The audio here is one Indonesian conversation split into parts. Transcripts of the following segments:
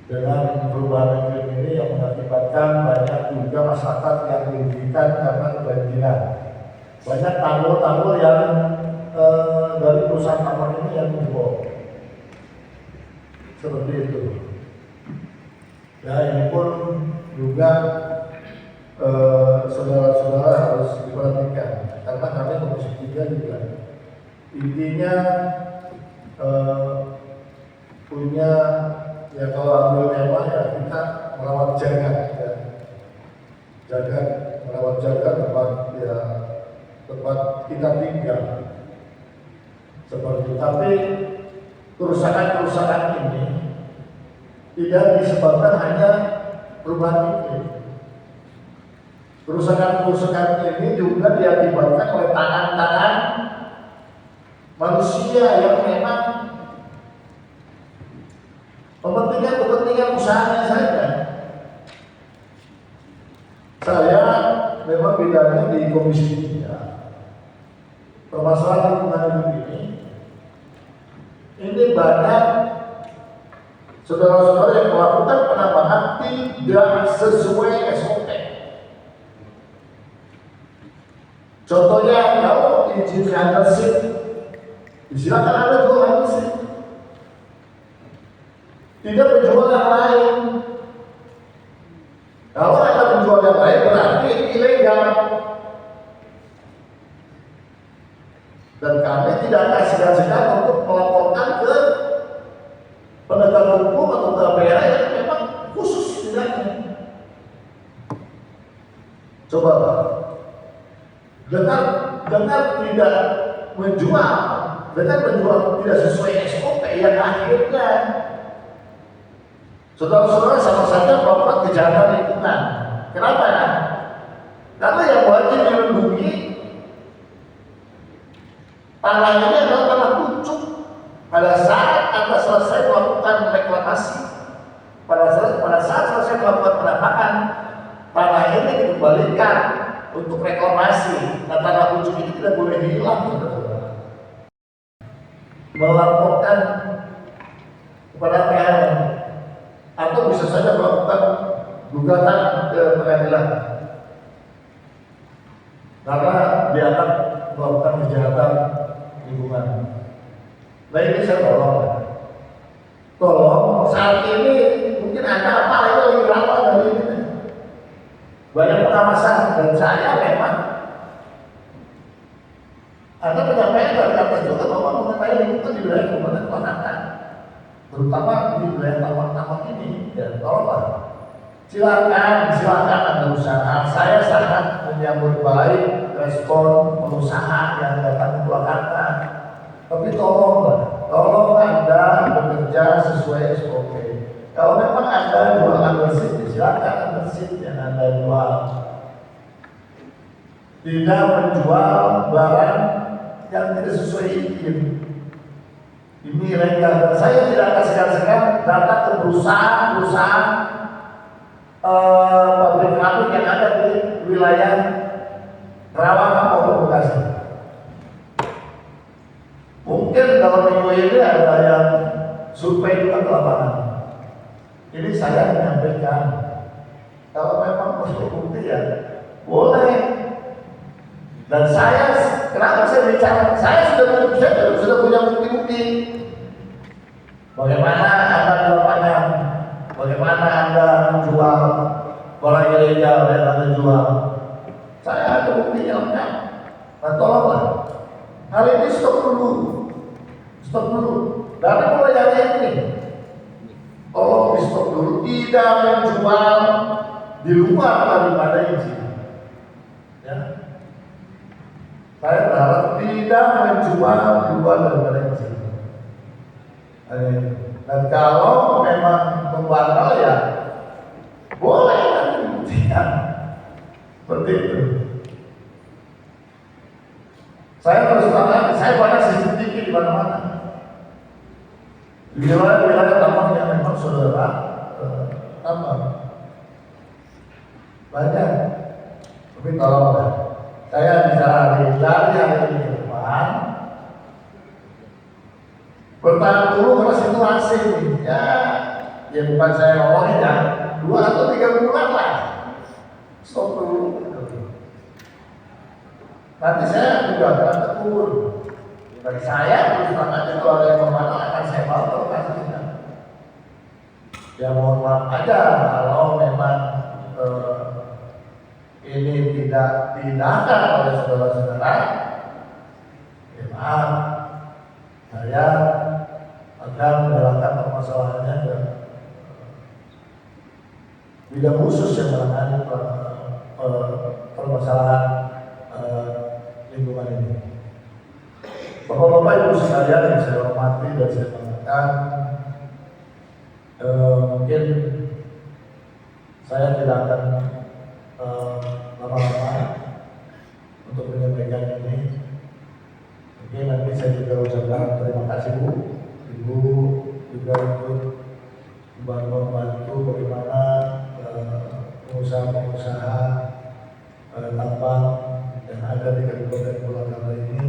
Dengan perubahan iklim ini yang mengakibatkan banyak juga masyarakat yang dirugikan karena kebanjiran. Banyak tanggul-tanggul yang dari perusahaan tambang ini yang jebol. Seperti itu. Ya, ini pun juga saudara-saudara harus diperhatikan karena kami Komisi 3 juga intinya punya ya, kalau ambil tema ya kita merawat jagat ya. Jagat, merawat jagat tempat ya, tempat kita tinggal seperti. Tapi kerusakan ini tidak disebabkan hanya perubahan iklim. Kerusakan ini juga diakibatkan oleh tangan-tangan manusia yang memang kepentingan usahanya saja. Saya memang bidangnya di Komisi 3. Permasalahan lingkungan hidup ini banyak saudara-saudara yang melakukan penambangan tidak sesuai SOP. Contohnya kalau izin andesit, silakan Anda jual andesit. Tidak menjual yang lain. Kalau Anda menjual yang lain berarti ilegal. Dan kami tidak akan segan-segan untuk melaporkan ke penegak hukum atau ke daerah yang memang khusus tidaknya. Coba dengan tidak menjual, dengan menjual tidak sesuai SOP yang akhirnya saudara-saudara sama saja melakukan kejahatan lingkungan. Kenapa ya? Karena yang wajib dilindungi tanah ini adalah tanah kuncup. Pada saat Anda selesai melakukan reklamasi, pada saat selesai melakukan penambangan, tanah ini dikembalikan untuk reklamasi. Nah, tanah kuncup ini tidak boleh hilang, saudara. Melaporkan kepada PLN atau bisa saja melakukan gugatan ke pengadilan karena dianggap melakukan kejahatan lingkungan. Nah, ini saya tolong saat ini mungkin Anda apa itu lagi rawan dari ini banyak pengawasan dan saya memang ada penyampaian dari atas juga bahwa mengenai lingkungan di wilayah Kabupaten Pangandaran, terutama di wilayah tambang-tambang ini. Ya, tolonglah, silakan Anda usaha. Saya sangat menyambut baik respon pengusaha yang datang ke Purwakarta. Tapi tolong Anda bekerja sesuai SOP. Kalau memang Anda jual andesit, silakan andesit yang Anda jual. Tidak menjual barang yang tidak sesuai izin. Ini ilegal. Dan saya tidak akan segan-segan datang ke perusahaan pabrik yang ada di wilayah Karawang maupun Bekasi. Mungkin dalam minggu ini ada yang survei juga ke lapangan. Ini saya menyampaikan, kalau memang perlu bukti ya boleh. Dan kenapa saya bicara? Saya sudah punya bukti-bukti. Bagaimana Anda di lapangan, bagaimana Anda menjual barang ilegal yang Anda jual. Saya ada buktinya lengkap. Nah, tolonglah. Hari ini stop dulu. Dari mulai hari ini, tolong di stop dulu. Tidak menjual di luar daripada izin. Ya. Saya berharap tidak menjual di luar daripada izin. Dan kalau memang membangkal ya boleh kan dibuktikan. Seperti itu. Saya terus terang, saya banyak CCTV di mana-mana. Di wilayah tambang yang memang saudara tambang banyak. Tapi tolonglah, saya bicara dari hari ini ke depan. Bertahan dulu karena situasi ya Ya bukan saya ngomongin ya, 2 atau 3 bulan lah. Stop dulu. Nanti saya juga akan tegur. Dari saya terus terang aja kalau ada yang memandang akan saya bawa ke lokasinya. Ya mohon maaf aja kalau memang ini tidak diindahkan oleh saudara-saudara. Ya maaf, saya akan menyerahkan permasalahannya ke bidang khusus yang menangani permasalahan lingkungan ini. Bapak-bapak ibu sekalian yang saya hormati dan saya banggakan, mungkin saya tidak akan lama-lama untuk menyampaikan ini. Mungkin nanti saya juga ucapkan terima kasih Bu, Ibu juga untuk membantu bagaimana pengusaha-pengusaha tambang yang ada di Kabupaten Purwakarta ini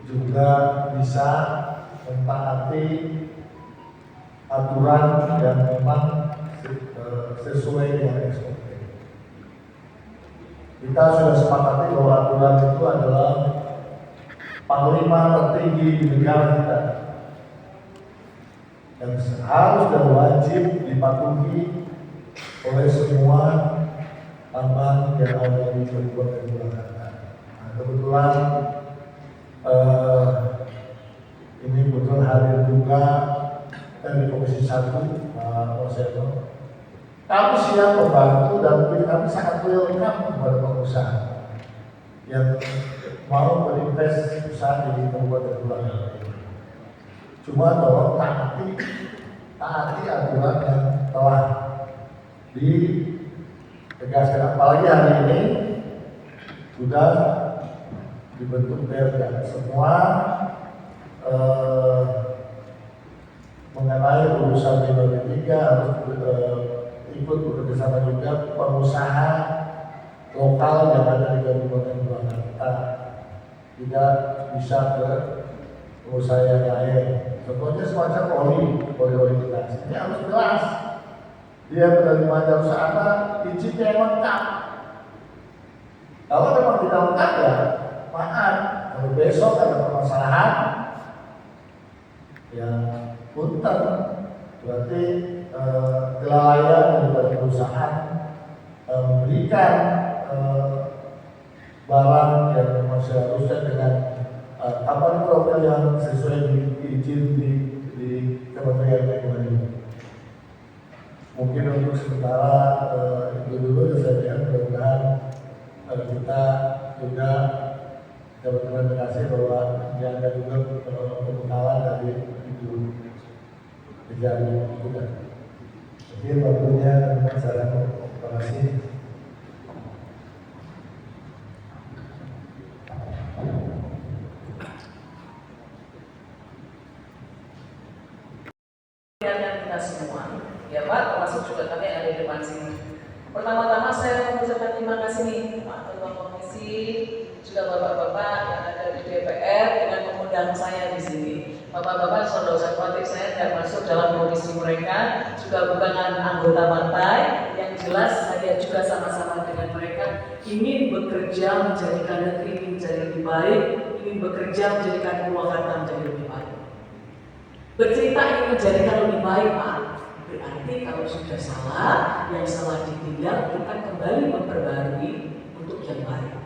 juga bisa mentaati aturan yang memang sesuai dengan SOP. Kita sudah sepakati bahwa aturan itu adalah panglima tertinggi di negara kita yang harus dan wajib dipatuhi oleh semua tambang yang ada di Kabupaten Purwakarta. Nah, kebetulan ini betul hadir juga dari Komisi 1 Pak Roseno. Kami siap membantu dan kami sangat welcome kepada pengusaha yang mau berinvest usaha di Kabupaten Purwakarta ini. Cuma tolong taati aturan yang telah ditegaskan. Apalagi hari ini sudah dibentuk Perda semua mengenai urusan B3 harus ikut bekerjasama juga pengusaha lokal yang ada di Kabupaten Purwakarta, tidak bisa ke pengusaha yang lain. Contohnya semacam poliorientasi. Ini harus jelas. Dia menerima jasa apa, izinnya yang lengkap. Kalau memang tidak lengkap ya, maaf. Kalau besok ada permasalahan, ya punten. Berarti kelalaian daripada perusahaan memberikan barang yang memang seharusnya dengan kapal profil yang sesuai izin di Kementerian Lingkungan Hidup. Mungkin untuk sementara itu dulu ya saya lihat, mudah-mudahan kita juga dapat terima kasih bahwa ada juga pembekalan dari itu kejadian juga. Jadi waktunya teman-teman saya terima kasih. Kita semua, ya Pak, termasuk juga kami yang ada di depan sini. Pertama-tama saya mengucapkan terima kasih nih Pak Ketua Komisi, juga Bapak-bapak yang ada di DPR dengan mengundang saya di sini. Bapak-bapak sudah usah khawatir, saya tidak masuk dalam komisi mereka, juga bukan anggota partai. Yang jelas saya juga sama-sama dengan mereka ingin bekerja menjadikan negeri ini menjadi lebih baik, ingin bekerja menjadikan Purwakarta menjadi lebih baik. Bercerita ingin menjadikan lebih baik, Pak. Berarti kalau sudah salah, yang salah ditindak, kita kembali memperbarui untuk yang baik.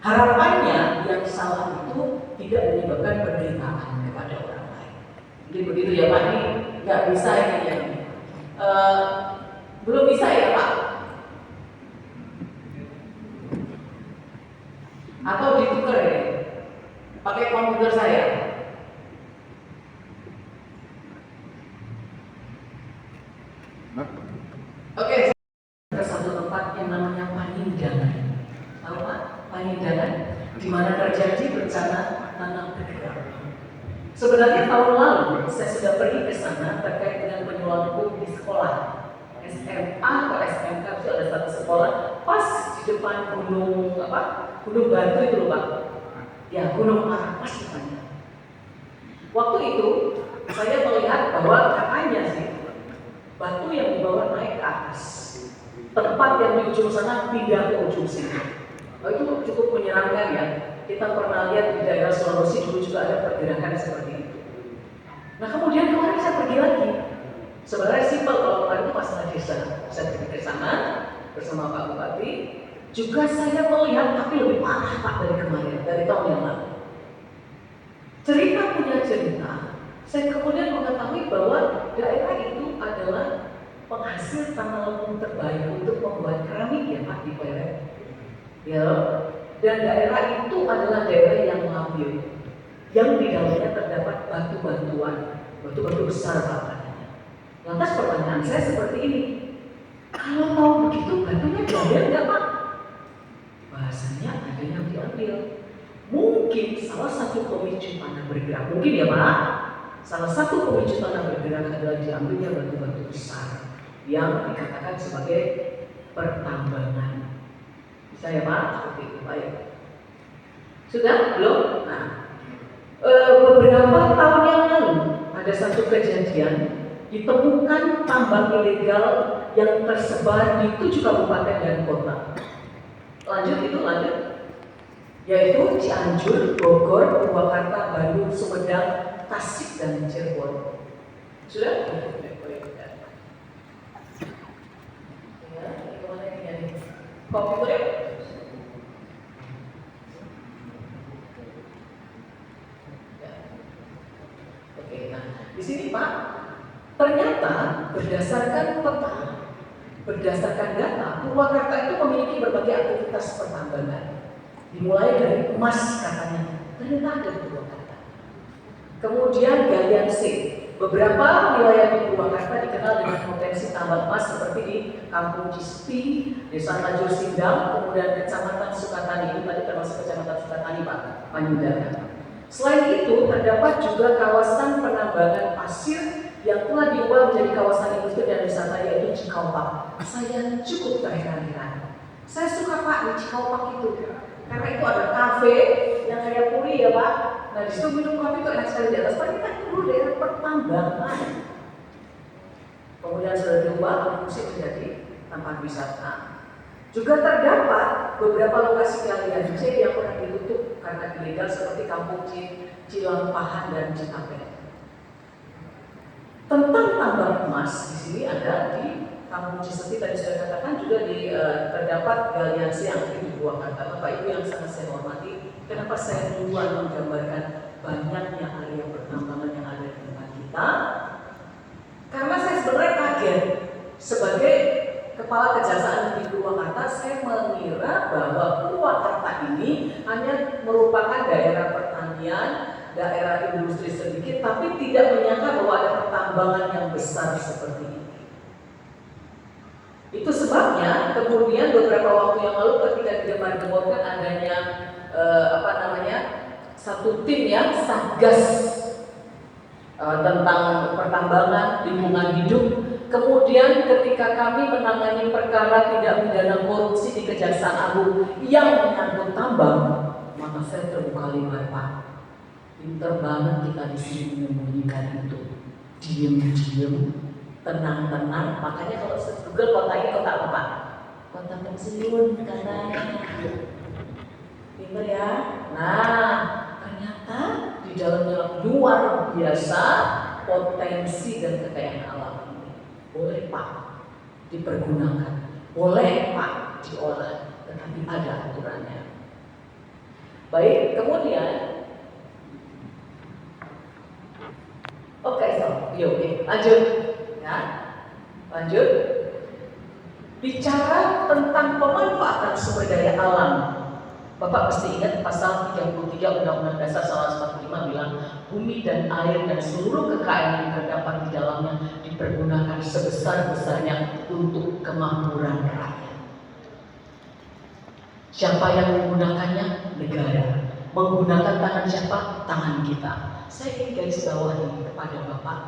Harapannya yang salah itu tidak menyebabkan penderitaan kepada orang lain. Jadi begitu ya Pak, ini nggak bisa ini ya. Belum bisa ya Pak? Atau ditukar ya? Pakai komputer saya? Oke, ada satu tempat yang namanya Panindangan. Tahu Pak? Panindangan, di mana terjadi bencana tanah bergerak. Sebenarnya tahun lalu saya sudah pergi ke sana terkait dengan penyuluhan di sekolah SMA atau SMK, itu ada satu sekolah pas di depan gunung Gunung Batu itu loh Pak. Ya Gunung Arang pas depannya. Waktu itu saya melihat bahwa katanya yang di ujung sana pindah ke ujung sini. Itu cukup menyeramkan ya. Kita pernah lihat di daerah Sulawesi dulu juga ada pergerakan seperti itu. Nah kemudian kemarin saya pergi lagi. Sebenarnya simpel kalau kemarin itu masalah desa. Saya pergi ke sana bersama Pak Bupati. Juga saya melihat tapi lebih parah Pak dari kemarin, dari tahun yang lalu. Cerita punya cerita. Saya kemudian mengetahui bahwa daerah itu adalah penghasil tanah lempung terbaik untuk membuat keramik ya Pak di Pleret. Ya, dan daerah itu adalah daerah yang labil, yang di dalamnya terdapat batu-batu besar Pak katanya. Lantas pertanyaan saya seperti ini, kalau tahu begitu batunya diambil nggak Pak? Bahasanya ada yang diambil. Mungkin salah satu pemicu tanah bergerak, mungkin ya Pak. Salah satu pemicu tanah bergerak adalah diambilnya batu-batu besar yang dikatakan sebagai pertambangan. Bisa ya Pak? Seperti itu Pak ya. Sudah? Belum? Nah, beberapa tahun yang lalu ada satu kejadian ditemukan tambang ilegal yang tersebar di 7 kabupaten dan kota. Lanjut. Yaitu Cianjur, Bogor, Purwakarta, Bandung, Sumedang, Tasik, dan Cirebon. Sudah? Ya, gimana ini? Kopi boleh? Ya. Oke, nah di sini Pak, ternyata berdasarkan peta, berdasarkan data, Purwakarta itu memiliki berbagai aktivitas pertambangan. Dimulai dari emas katanya, ternyata ada di Purwakarta. Kemudian galian C. Beberapa wilayah di Purwakarta dikenal dengan potensi tambang emas seperti di Kampung Cispi, Desa Tajur Sindang, kemudian Kecamatan Sukatani. Itu tadi termasuk Kecamatan Sukatani Pak, Panjundaran. Selain itu terdapat juga kawasan penambangan pasir yang telah diubah menjadi kawasan industri dan wisata yaitu Cikaupak. Saya cukup terheran-heran. Saya suka Pak di Cikaupak itu. Karena itu ada kafe yang kayak puri ya Pak. Nah di situ minum kopi itu enak sekali di atas. Ternyata itu dulu daerah pertambangan. Kemudian sudah diubah fungsi menjadi tempat wisata. Juga terdapat beberapa lokasi galian C yang pernah ditutup karena ilegal seperti Kampung Cilampahan dan Citapek. Tentang tambang emas di sini ada di Kampung Ciseti tadi saya katakan juga terdapat galian C yang di Purwakarta. Bapak Ibu yang sangat saya hormati, kenapa saya duluan menggambarkan banyaknya area pertambangan yang ada di tempat kita? Karena saya sebenarnya kaget sebagai Kepala Kejaksaan Negeri Purwakarta, saya mengira bahwa Purwakarta ini hanya merupakan daerah pertanian, daerah industri sedikit, tapi tidak menyangka bahwa ada pertambangan yang besar seperti ini. Itu sebabnya kemudian beberapa waktu yang lalu ketika digembar-gemborkan adanya satu tim yang satgas tentang pertambangan lingkungan hidup. Kemudian ketika kami menangani perkara tindak pidana korupsi di Kejaksaan Agung yang menyangkut tambang, maka saya terbuka lebar Pak. Pinter banget kita di sini menyembunyikan itu, diem-diem, tenang-tenang. Makanya kalau Google kota ini kota apa? Kota pensiun katanya. Pinter ya. Nah, ternyata di dalamnya luar biasa potensi dan kekayaan alam ini. Boleh Pak dipergunakan, boleh Pak diolah, tetapi ada aturannya. Baik, kemudian oke, lanjut. Ya, lanjut. Bicara tentang pemanfaatan sumber daya alam, Bapak pasti ingat pasal 33 Undang-Undang Dasar 1945 bilang bumi dan air dan seluruh kekayaan yang terdapat di dalamnya dipergunakan sebesar-besarnya untuk kemakmuran rakyat. Siapa yang menggunakannya? Negara. Menggunakan tangan siapa? Tangan kita. Saya ingin garis bawahi kepada Bapak,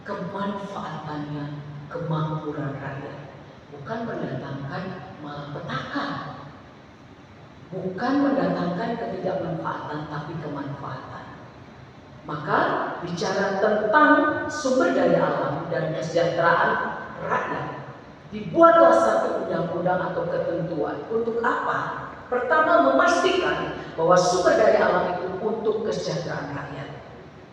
kemanfaatannya kemakmuran rakyat, bukan mendatangkan malapetaka, bukan mendatangkan ketidakmanfaatan, tapi kemanfaatan. Maka bicara tentang sumber daya alam dan kesejahteraan rakyat, Dibuatlah satu undang-undang atau ketentuan. Untuk apa? Pertama, memastikan bahwa sumber daya alam itu untuk kesejahteraan rakyat.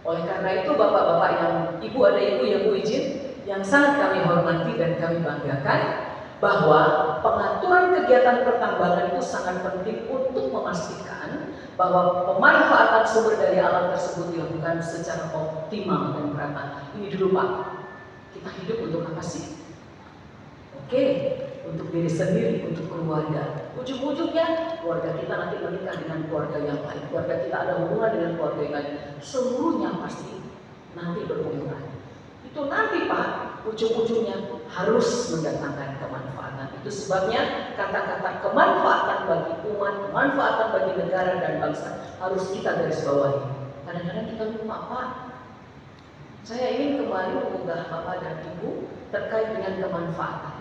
Oleh karena itu, bapak-bapak yang ibu, ada ibu yang Bu izin, yang sangat kami hormati dan kami banggakan, bahwa pengaturan kegiatan pertambangan itu sangat penting untuk memastikan bahwa pemanfaatan sumber daya alam tersebut dilakukan secara optimal dan merata. Ini dulu Pak, kita hidup untuk apa sih? Oke, untuk diri sendiri, untuk keluarga. Ujung-ujungnya keluarga kita nanti menikah dengan keluarga yang lain, keluarga kita ada hubungan dengan keluarga yang lain. Seluruhnya pasti nanti berhubungan. Itu nanti Pak, ujung-ujungnya harus mendatangkan kemanfaatan. Itu sebabnya kata-kata kemanfaatan bagi umat, kemanfaatan bagi negara dan bangsa harus kita garis bawahi. Kadang-kadang kita lupa Pak. Saya ingin kembali mengunggah Bapak dan Ibu terkait dengan kemanfaatan.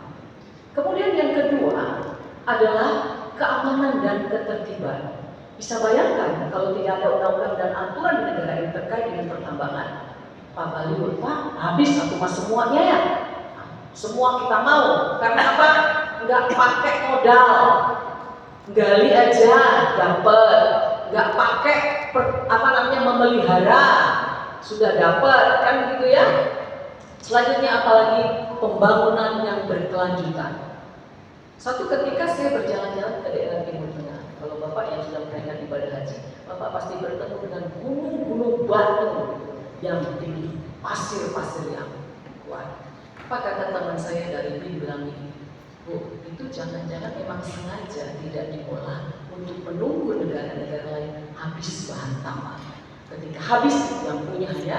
Kemudian yang kedua adalah keamanan dan ketertiban. Bisa bayangkan kalau tidak ada undang-undang dan aturan di negara ini terkait dengan pertambangan. Pak Baliur, Pak, habis aku mas semuanya ya. Semua kita mau. Karena apa? Nggak pakai modal. Gali aja, dapat. Nggak pakai memelihara. Sudah dapat, kan gitu ya. Selanjutnya apalagi pembangunan yang berkelanjutan. Suatu ketika saya berjalan-jalan ke daerah Timur Tengah. Kalau Bapak yang sudah pernah ibadah haji, Bapak pasti bertemu dengan gunung-gunung batu yang tinggi, pasir-pasir yang kuat. Apa kata teman saya dari BIN bilang ini, Bu, itu jangan-jangan memang sengaja tidak diolah untuk menunggu negara-negara lain habis bahan tambang. Ketika habis, yang punya hanya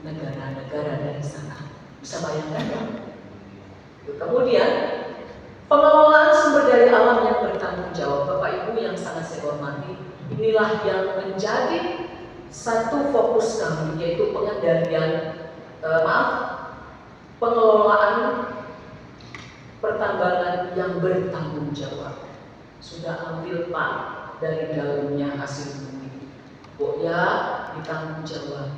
negara-negara dari sana. Bisa bayangkan ya? Kemudian pengelolaan sumber daya alam yang bertanggung jawab, Bapak Ibu yang sangat saya hormati, inilah yang menjadi satu fokus kami, yaitu pengelolaan pertambangan yang bertanggung jawab. Sudah ambil Pak dari dalamnya hasil bumi, ya ditanggung jawab,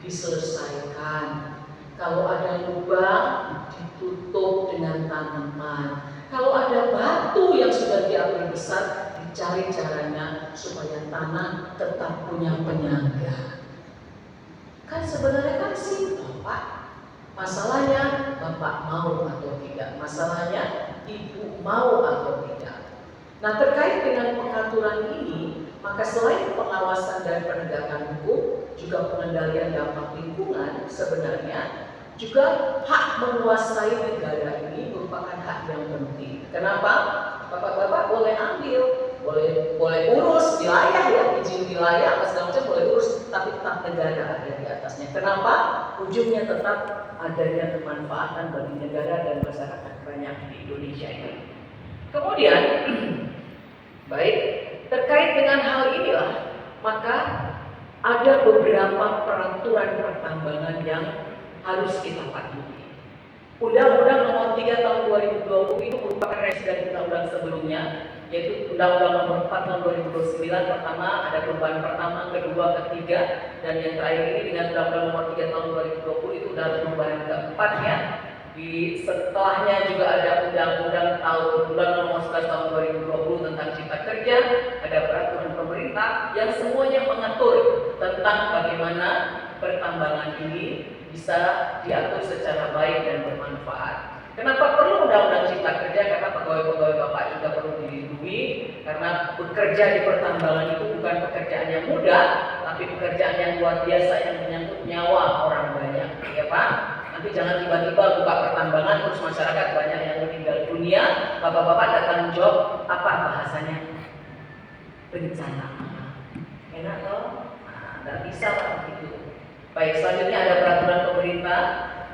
diselesaikan. Kalau ada lubang, ditutup dengan tanaman. Kalau ada batu yang sudah diambil besar, dicari caranya supaya tanah tetap punya penyangga. Kan sebenarnya kan simpel Pak. Masalahnya Bapak mau atau tidak, masalahnya Ibu mau atau tidak. Nah, terkait dengan pengaturan ini, maka selain pengawasan dan penegakan hukum, juga pengendalian dampak lingkungan, sebenarnya juga hak menguasai negara ini merupakan hak yang penting. Kenapa? Bapak-bapak boleh ambil, boleh urus wilayah ya, izin wilayah, apa segala macam boleh urus, tapi tetap negara ada di atasnya. Kenapa? Ujungnya tetap adanya kemanfaatan bagi negara dan masyarakat banyak di Indonesia ini. Kemudian, baik, terkait dengan hal inilah, maka ada beberapa peraturan pertambangan yang harus kita patuhi. Undang-Undang Nomor 3 Tahun 2020 itu merupakan revisi dari undang-undang sebelumnya, yaitu Undang-Undang Nomor 4 Tahun 2029. Pertama ada perubahan pertama, kedua, ketiga, dan yang terakhir ini dengan Undang-Undang Nomor 3 Tahun 2020 itu udah perubahan keempatnya. Di setelahnya juga ada Undang-Undang Nomor 11 Tahun 2020 tentang Cipta Kerja, ada peraturan pemerintah yang semuanya mengatur tentang bagaimana pertambangan ini bisa diatur secara baik dan bermanfaat. Kenapa perlu Undang-Undang Cipta Kerja? Karena pegawai-pegawai Bapak juga perlu dilindungi, karena bekerja di pertambangan itu bukan pekerjaan yang mudah, tapi pekerjaan yang luar biasa yang menyangkut nyawa orang banyak, ya Pak. Nanti jangan tiba-tiba buka pertambangan terus masyarakat banyak yang meninggal dunia, Bapak-bapak ada tanggung jawab apa bahasanya? Bencana. Enak toh? Nah, nggak bisa Pak begitu. Baik, selanjutnya ada peraturan pemerintah.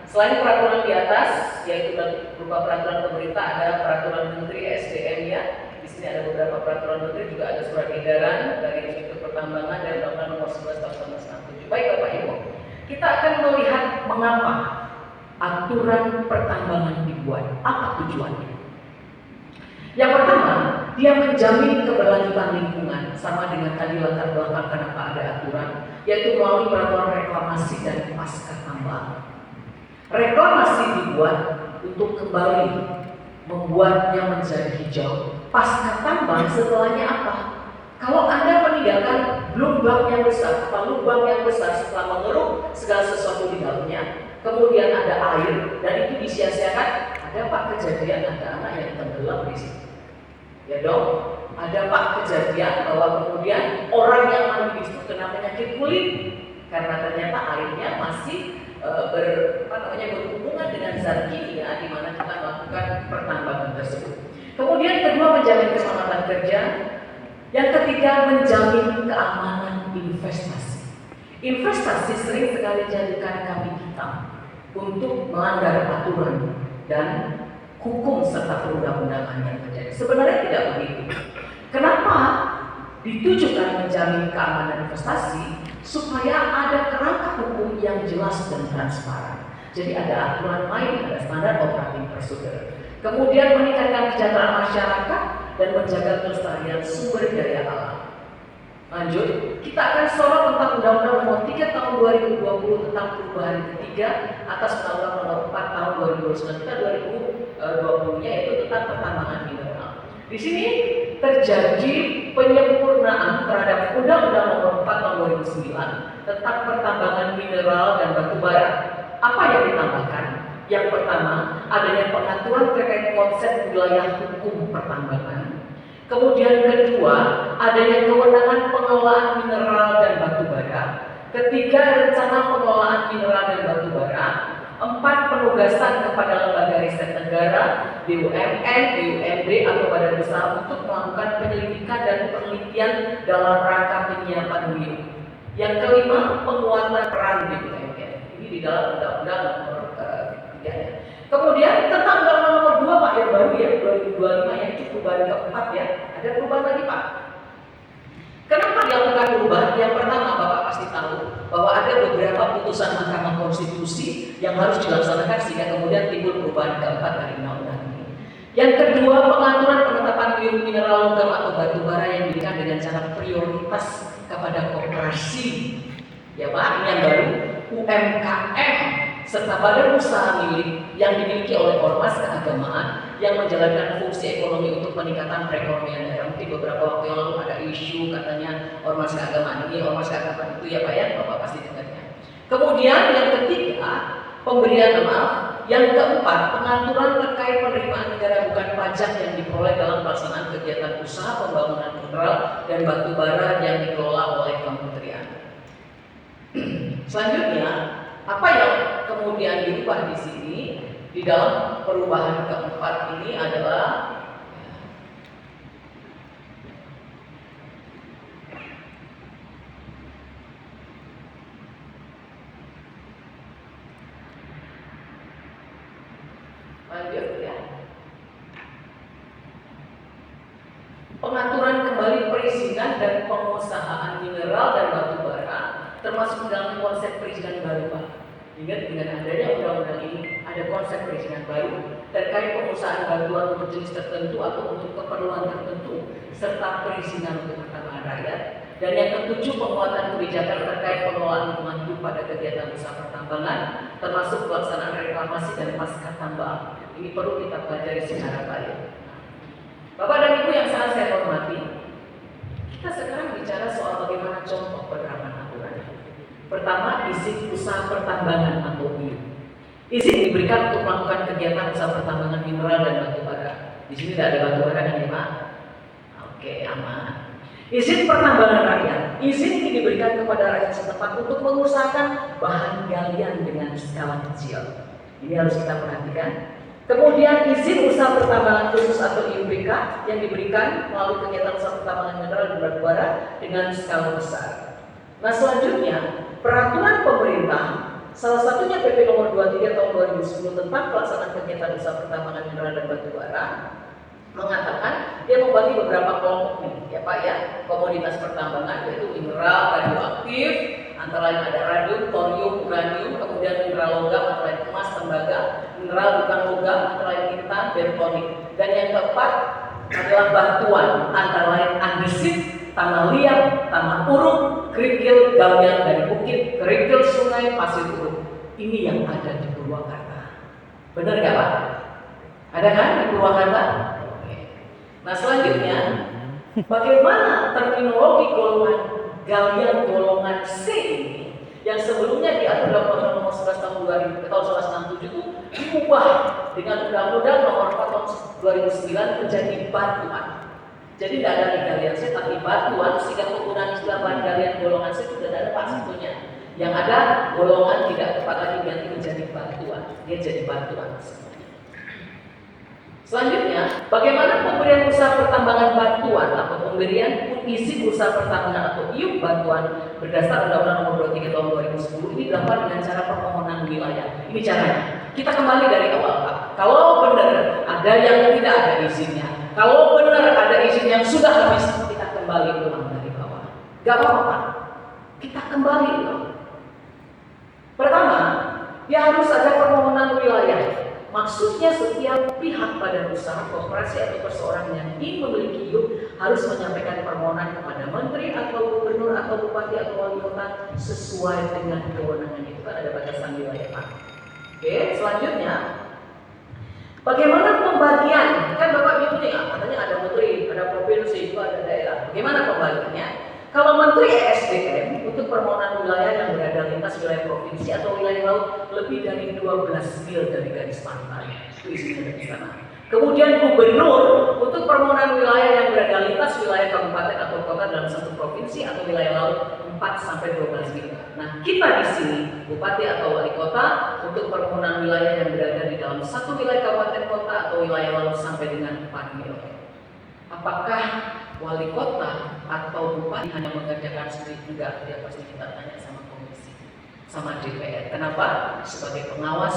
Selain peraturan di atas, yaitu berupa peraturan pemerintah, ada peraturan Menteri SDM ya. Di sini ada beberapa peraturan Menteri, juga ada surat edaran dari Institut Pertambangan dan Undang-Undang Nomor 11 Tahun 1967. Baik Bapak Ibu, kita akan melihat mengapa aturan pertambangan dibuat. Apa tujuannya? Yang pertama, dia menjamin keberlanjutan lingkungan, sama dengan tadi latar belakang kenapa ada aturan, yaitu melalui peraturan reklamasi dan pasca tambang. Reklamasi dibuat untuk kembali membuatnya menjadi hijau. Pasca tambang setelahnya apa? Kalau Anda meninggalkan lubang yang besar atau lubang yang besar setelah mengeruk segala sesuatu di dalamnya, kemudian ada air dan itu disia-siakan, ada Pak kejadian ada anak yang tenggelam di situ. Ya dong, ada Pak kejadian bahwa kemudian orang yang mandi di situ kena penyakit kulit karena ternyata airnya masih berhubungan dengan zat kimia di mana kita melakukan pertambangan tersebut. Kemudian kedua, menjamin keselamatan kerja. Yang ketiga, menjamin keamanan investasi. Investasi sering sekali jadikan kambing hitam untuk melanggar aturan dan hukum serta perundang-undangan yang terjadi. Sebenarnya tidak begitu. Kenapa ditujukan menjamin keamanan investasi? Supaya ada kerangka hukum yang jelas dan transparan. Jadi ada aturan main, ada standar operating procedure. Kemudian meningkatkan kesejahteraan masyarakat dan menjaga kelestarian sumber daya alam. Lanjut, kita akan sorot tentang Undang-Undang Nomor 3 Tahun 2020 tentang perubahan ketiga atas Undang-Undang Nomor 4 Tahun 2029. Kita 2020-nya itu tentang pertambangan mineral. Di sini terjadi penyempurnaan terhadap Undang-Undang Nomor 4 Tahun 2009 tentang pertambangan mineral dan batu bara. Apa yang ditambahkan? Yang pertama, adanya pengaturan terkait konsep wilayah hukum pertambangan. Kemudian kedua, adanya kewenangan pengelolaan mineral dan batu bara. Ketiga, rencana pengelolaan mineral dan batu bara. 4, penugasan kepada lembaga riset negara, BUMN, BUMD atau badan usaha untuk melakukan penyelidikan dan penelitian dalam rangka penyiapan WIU. Yang kelima, penguatan peran BUMN. Ini di dalam Undang-Undang Nomor 3. Kemudian tentang Undang-Undang Nomor 2 Pak yang baru ya 2025 yang itu perubahan keempat ya. Ada perubahan lagi Pak. Kenapa dilakukan perubahan? Yang pertama Bapak pasti tahu bahwa ada beberapa putusan Mahkamah Konstitusi yang harus dilaksanakan sehingga kemudian timbul perubahan keempat dari undang-undang ini. Yang kedua, pengaturan penetapan mineral logam atau batu bara yang diberikan dengan cara prioritas kepada koperasi. Ya Pak, ini yang baru UMKM serta badan usaha milik yang dimiliki oleh ormas keagamaan yang menjalankan fungsi ekonomi untuk peningkatan perekonomian daerah. Mungkin beberapa waktu yang lalu ada isu katanya ormas keagamaan ini, ormas keagamaan itu ya Pak ya, Bapak pasti dengarnya. Kemudian yang ketiga, pemberian maaf. Yang keempat, pengaturan terkait penerimaan negara bukan pajak yang diperoleh dalam pelaksanaan kegiatan usaha pembangunan mineral dan batu bara yang dikelola oleh kementerian. Selanjutnya, apa yang kemudian diubah di sini di dalam perubahan keempat ini adalah lanjut ya. Pengaturan kembali perizinan dan pengusahaan mineral dan batu bara termasuk dalam konsep perizinan baru Pak. Ingat dengan adanya undang-undang ini ada konsep perizinan baru terkait pengusahaan bantuan untuk jenis tertentu atau untuk keperluan tertentu serta perizinan untuk pertambangan rakyat. Dan yang ketujuh, penguatan kebijakan terkait pengelolaan lingkungan hidup pada kegiatan usaha pertambangan termasuk pelaksanaan reklamasi dan pasca tambang. Ini perlu kita pelajari secara baik. Bapak dan Ibu yang sangat saya hormati, kita sekarang bicara soal bagaimana contoh penerapan aturan. Pertama, izin usaha pertambangan atau WIU. Izin diberikan untuk melakukan kegiatan usaha pertambangan mineral dan batu bara. Di sini tidak ada batu bara kan ya Pak? Oke, aman. Izin pertambangan rakyat. Izin ini diberikan kepada rakyat setempat untuk mengusahakan bahan galian dengan skala kecil. Ini harus kita perhatikan. Kemudian izin usaha pertambangan khusus atau IUPK yang diberikan melalui kegiatan usaha pertambangan mineral dan batu bara dengan skala besar. Nah selanjutnya, peraturan pemerintah, salah satunya PP Nomor 23 Tahun 2010 tentang pelaksanaan kegiatan usaha pertambangan mineral dan batu bara, mengatakan dia membagi beberapa kelompok nih, ya Pak ya, komoditas pertambangan yaitu mineral, radioaktif, antara lain ada radium, thorium, uranium, kemudian mineral logam antara lain emas, tembaga, mineral bukan logam antara lain intan, bentonit, dan yang keempat adalah batuan antara lain andesit, tanah liat, tanah uruk, kerikil, galian dari bukit, kerikil sungai, pasir uruk. Ini yang ada di Purwakarta. Benar nggak Pak? Ada kan di Purwakarta? Oke. Nah selanjutnya, bagaimana terminologi golongan galian golongan C ini yang sebelumnya diatur dalam Undang-Undang Nomor 11 tahun 2000 tahun 1967 itu diubah dengan Undang-Undang Nomor 4 tahun 2009 menjadi batuan. Jadi tidak ada galian C tapi batuan, sehingga penggunaan istilah bahan galian golongan C itu tidak ada Pak satunya. Yang ada golongan tidak tepat lagi ganti menjadi batuan. Dia jadi batuan. Selanjutnya, bagaimana pemberian usaha pertambangan batuan atau pemberian izin usaha pertambangan atau IUP batuan berdasar Undang-Undang Nomor 23 Tahun 2010 ini dilakukan dengan cara permohonan wilayah. Ini caranya. Kita kembali dari awal Pak. Kalau benar ada yang tidak ada izinnya, kalau benar ada izin yang sudah habis, kita kembali ulang dari bawah. Gak apa-apa Pak. Kita kembali ulang. Pertama, ya harus ada permohonan wilayah. Maksudnya setiap pihak badan usaha, koperasi atau perseorangan yang ingin memiliki IUP harus menyampaikan permohonan kepada menteri atau gubernur atau bupati atau wali kota sesuai dengan kewenangan itu kan ada batasan wilayah Pak. Oke, selanjutnya bagaimana pembagian? Kan Bapak bingung nih, katanya ada menteri, ada provinsi, juga ada daerah. Bagaimana pembagiannya? Kalau Menteri ESDM untuk permohonan wilayah yang berada lintas wilayah provinsi atau wilayah laut lebih dari 12 mil dari garis pantai, itu isinya dari sana. Kemudian Gubernur untuk permohonan wilayah yang berada lintas wilayah kabupaten atau kota dalam satu provinsi atau wilayah laut 4 sampai 12 mil. Nah, kita di sini Bupati atau Wali Kota untuk permohonan wilayah yang berada di dalam satu wilayah kabupaten kota atau wilayah laut sampai dengan 4 mil. Apakah wali kota atau bupati hanya mengerjakan sendiri? Enggak, dia pasti kita tanya sama komisi, sama DPR. Kenapa? Sebagai pengawas,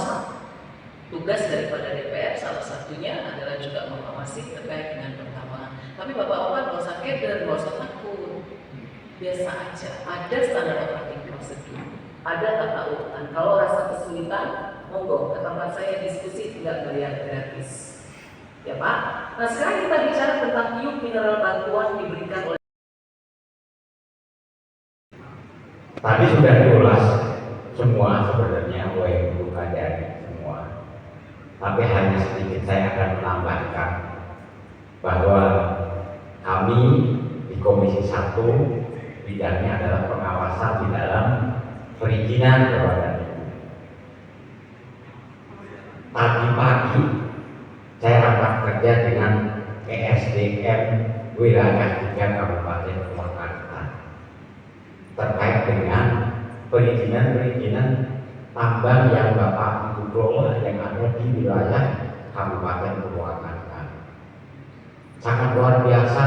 tugas daripada DPR salah satunya adalah juga mengawasi terkait dengan pertambangan. Tapi Bapak-Bapak nggak usah keder, nggak usah takut, biasa aja. Ada standar operatif prosedur, ada tata urutan. Kalau rasa kesulitan, monggo ke tempat saya diskusi, tidak bayar gratis. Ya Pak. Nah sekarang kita bicara tentang IUP mineral bantuan diberikan oleh. Tadi sudah diulas semua sebenarnya oleh Bu Kadari semua. Tapi hanya sedikit saya akan menambahkan bahwa kami di Komisi 1 bidangnya adalah pengawasan di dalam perizinan kepada tadi pagi saya rapat kerja dengan ESDM wilayah 3 Kabupaten Purwakarta terkait dengan perizinan tambang yang Bapak Ibu kelola yang ada di wilayah Kabupaten Purwakarta. Sangat luar biasa,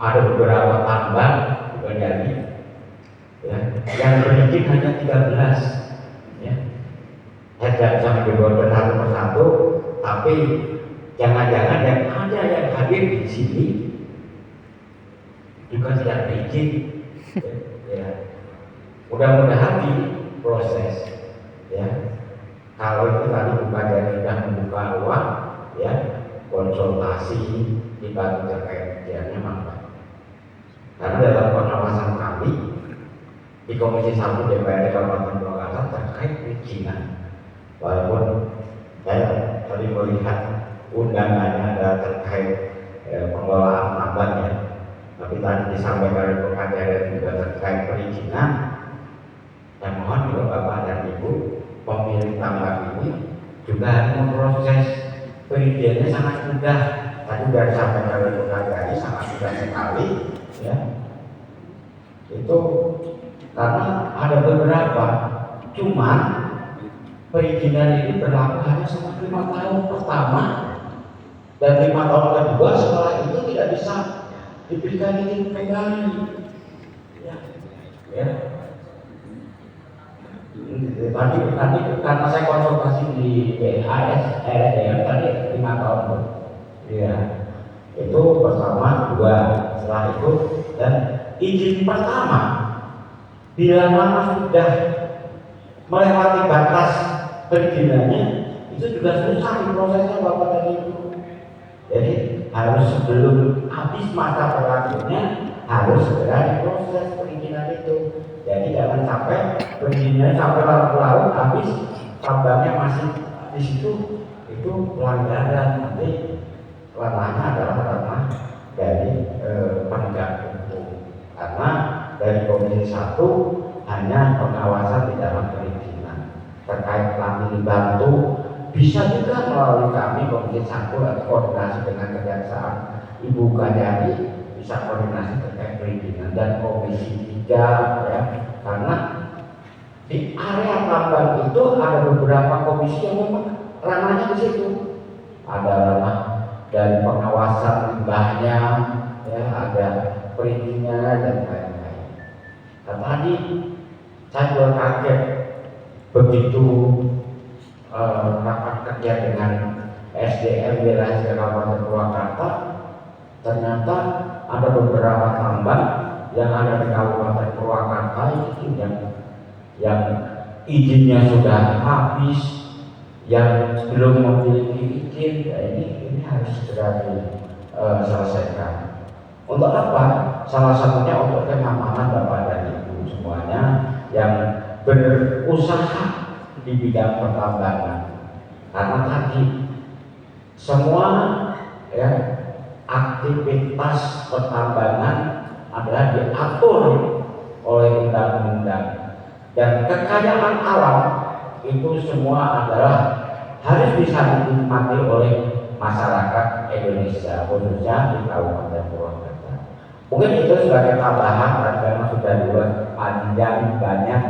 ada beberapa tambang bukan jadi ya, yang berizin hanya 13 ya. Saya tidak bisa menyebutkan satu persatu, tapi jangan-jangan yang ada yang hadir di sini juga tidak berizin. Ya. Mudah-mudahan di proses ya. Kalau itu tadi bukan dari sudah membuka ruang ya, konsultasi dibantu terkait kerjanya maka. Karena dalam pengawasan kami di Komisi 1 DPRD Kabupaten Purwakarta terkait perizinan, walaupun saya tadi melihat undangannya ada terkait pengelolaan tambang ya, tapi tadi disampaikan oleh pengacara juga terkait perizinan. Dan mohon juga Bapak dan Ibu pemilik tambang ini juga memproses perizinannya sangat mudah. Tadi sudah disampaikan oleh pengacara sangat mudah sekali ya. Itu karena ada beberapa, cuman perizinan ini berlaku hanya selama 5 tahun pertama dan 5 tahun kedua. Setelah itu tidak bisa diberikan izin kembali ya. Tadi karena saya konsultasi di RSDM tadi 5 tahun ya, itu pertama, 2 setelah itu, dan izin pertama bila mana sudah melewati batas perizinannya itu juga susah diprosesnya Bapak dan Ibu. Jadi harus sebelum habis masa berlakunya harus segera diproses perizinan itu. Jadi jangan sampai perizinannya sampai larut-larut habis tambangnya masih di situ itu pelanggaran, nanti ranahnya adalah ranah dari penegak hukum, karena dari Komisi 1 hanya pengawasan di dalam perizinan. Terkait lamil bantu bisa juga melalui kami Komisi 1 atau koordinasi dengan Kejaksaan Ibu Karyadi bisa koordinasi terkait perizinan, dan Komisi 3 ya, karena di area tambang itu ada beberapa komisi yang memang ranahnya di situ, ada ranah dari pengawasan limbahnya, ya, ada perizinannya dan lain-lain. Nah, tadi saya juga kaget begitu rapat kerja dengan SDM wilayah Kabupaten Purwakarta, ternyata ada beberapa tambang yang ada di Kabupaten Purwakarta itu yang izinnya sudah habis, yang belum memiliki izin. Ya, ini harus segera diselesaikan. Untuk apa? Salah satunya untuk kenyamanan Bapak dan Ibu semuanya yang berusaha di bidang pertambangan. Karena tadi semua ya aktivitas pertambangan adalah diatur oleh undang-undang, dan kekayaan alam itu semua adalah harus bisa dinikmati oleh masyarakat Indonesia, khususnya di Kabupaten Purwakarta. Mungkin itu sebagai tambahan, karena sudah luas panjang banyak